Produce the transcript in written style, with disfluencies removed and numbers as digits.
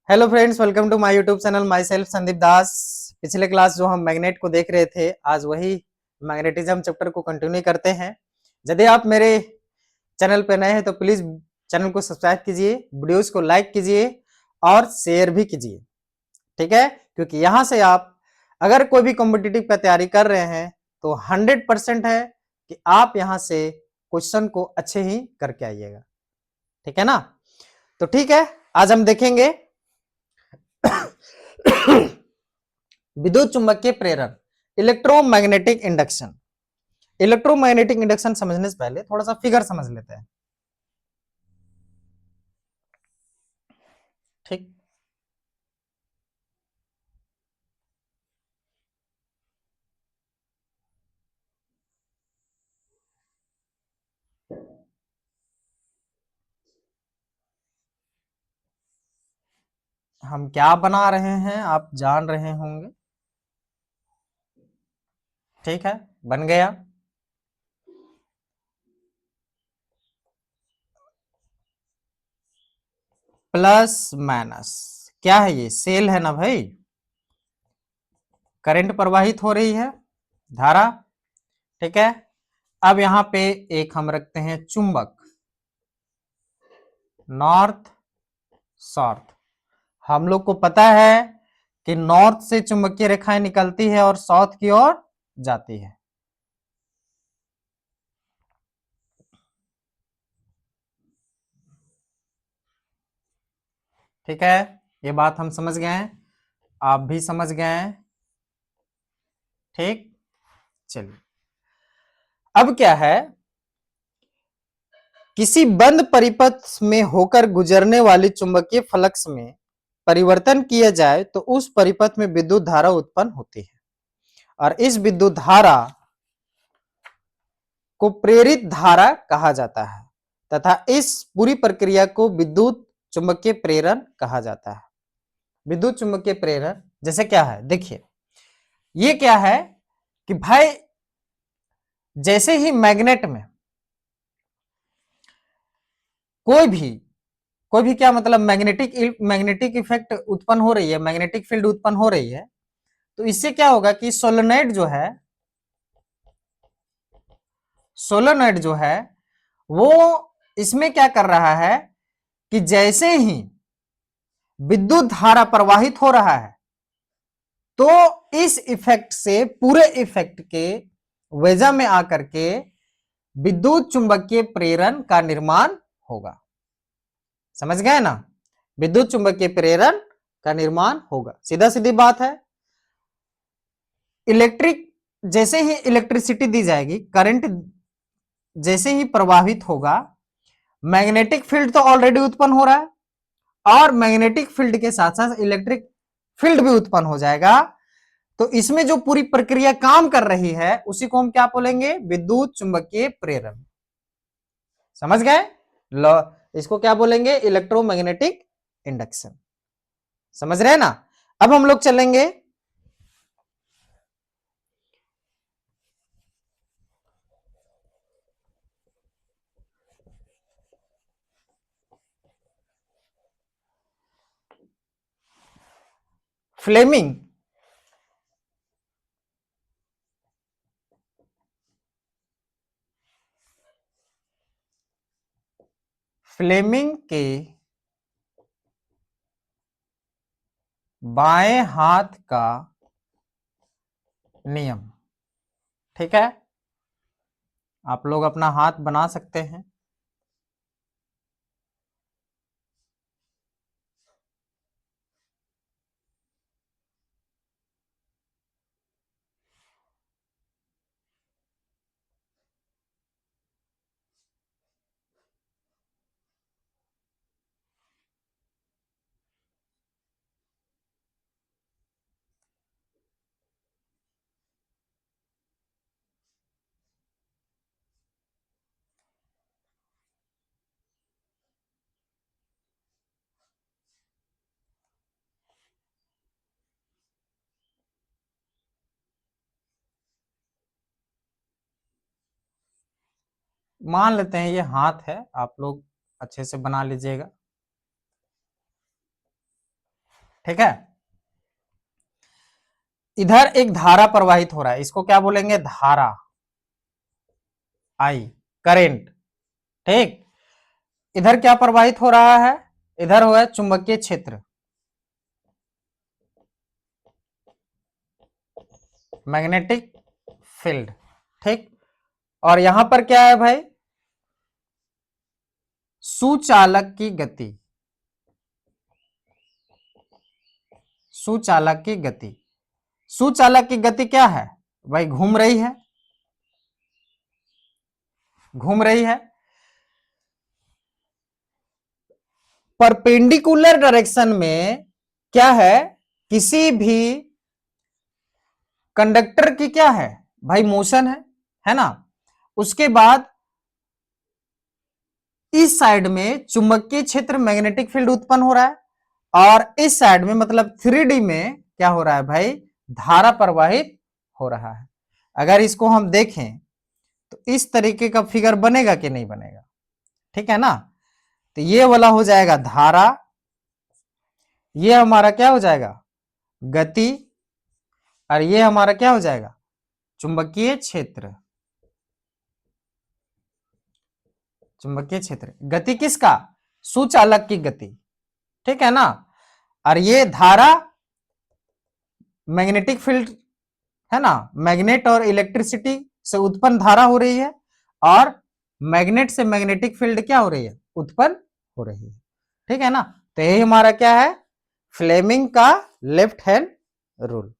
Hello friends, welcome to my YouTube channel. Myself Sandeep Das. पिछले class जो हम magnet को देख रहे थे, आज वही मैग्नेटिज्म चैप्टर को कंटिन्यू करते हैं। यदि आप मेरे चैनल पर नए हैं तो प्लीज चैनल को सब्सक्राइब कीजिए, वीडियोस को लाइक कीजिए और शेयर भी कीजिए, ठीक है। क्योंकि यहाँ से आप अगर कोई भी कॉम्पिटिटिव का तैयारी कर रहे हैं तो 100% है कि आप यहाँ से क्वेश्चन को अच्छे ही करके आइएगा, ठीक है ना। तो ठीक है, आज हम देखेंगे विद्युत चुंबकीय प्रेरण, इलेक्ट्रोमैग्नेटिक इंडक्शन। इलेक्ट्रोमैग्नेटिक इंडक्शन समझने से पहले थोड़ा सा फिगर समझ लेते हैं, ठीक। हम क्या बना रहे हैं आप जान रहे होंगे, ठीक है। बन गया प्लस माइनस, क्या है ये? सेल है ना भाई। करंट प्रवाहित हो रही है, धारा, ठीक है। अब यहां पे एक हम रखते हैं चुंबक, नॉर्थ साउथ। हम लोग को पता है कि नॉर्थ से चुंबकीय रेखाएं निकलती है और साउथ की ओर जाती है। ठीक है, ये बात हम समझ गए हैं, आप भी समझ गए हैं, ठीक। चलिए, अब क्या है, किसी बंद परिपथ में होकर गुजरने वाली चुंबकीय फ्लक्स में परिवर्तन किया जाए तो उस परिपथ में विद्युत धारा उत्पन्न होती है और इस विद्युत धारा को प्रेरित धारा कहा जाता है तथा इस पूरी प्रक्रिया को विद्युत चुंबकीय प्रेरण कहा जाता है। विद्युत चुंबकीय प्रेरण जैसे क्या है, देखिए ये क्या है कि भाई जैसे ही मैग्नेट में कोई भी क्या मतलब मैग्नेटिक इफेक्ट उत्पन्न हो रही है, मैग्नेटिक फील्ड उत्पन्न हो रही है, तो इससे क्या होगा कि सोलेनोइड जो है वो इसमें क्या कर रहा है कि जैसे ही विद्युत धारा प्रवाहित हो रहा है तो इस इफेक्ट से पूरे इफेक्ट के वजह में आकर के विद्युत चुंबकीय प्रेरण का निर्माण होगा। समझ गए ना, विद्युत चुंबकीय प्रेरण का निर्माण होगा, सीधा सीधी बात है। इलेक्ट्रिक जैसे ही इलेक्ट्रिसिटी दी जाएगी, करंट जैसे ही प्रवाहित होगा, मैग्नेटिक फील्ड तो ऑलरेडी उत्पन्न हो रहा है और मैग्नेटिक फील्ड के साथ साथ इलेक्ट्रिक फील्ड भी उत्पन्न हो जाएगा। तो इसमें जो पूरी प्रक्रिया काम कर रही है उसी को हम क्या बोलेंगे, विद्युत चुंबकीय प्रेरण। समझ गए, लो इसको क्या बोलेंगे, इलेक्ट्रोमैग्नेटिक इंडक्शन। समझ रहे हैं ना। अब हम लोग चलेंगे फ्लेमिंग फ्लेमिंग के बाएं हाथ का नियम, ठीक है। आप लोग अपना हाथ बना सकते हैं। मान लेते हैं ये हाथ है, आप लोग अच्छे से बना लीजिएगा। ठीक है। इधर एक धारा प्रवाहित हो रहा है, इसको क्या बोलेंगे, धारा, आई, करेंट। ठीक, इधर क्या प्रवाहित हो रहा है, इधर हो है चुंबकीय क्षेत्र, मैग्नेटिक फील्ड। ठीक, और यहां पर क्या है भाई, सुचालक की गति, सुचालक की गति। सुचालक की गति क्या है भाई, घूम रही है, घूम रही है। परपेंडिकुलर डायरेक्शन में क्या है, किसी भी कंडक्टर की क्या है भाई, मोशन है ना। उसके बाद इस साइड में चुंबकीय क्षेत्र, मैग्नेटिक फील्ड उत्पन्न हो रहा है, और इस साइड में मतलब 3D में क्या हो रहा है भाई, धारा प्रवाहित हो रहा है। अगर इसको हम देखें तो इस तरीके का फिगर बनेगा कि नहीं बनेगा, ठीक है ना। तो ये वाला हो जाएगा धारा, ये हमारा क्या हो जाएगा, गति, और ये हमारा क्या हो जाएगा, चुंबकीय क्षेत्र। चुंबकीय क्षेत्र, गति किसका, सुचालक की गति, ठीक है ना। और ये धारा मैग्नेटिक फील्ड है ना, मैग्नेट और इलेक्ट्रिसिटी से उत्पन्न धारा हो रही है, और मैग्नेट से मैग्नेटिक फील्ड क्या हो रही है, उत्पन्न हो रही है, ठीक है ना। तो यही हमारा क्या है, फ्लेमिंग का लेफ्ट हैंड रूल।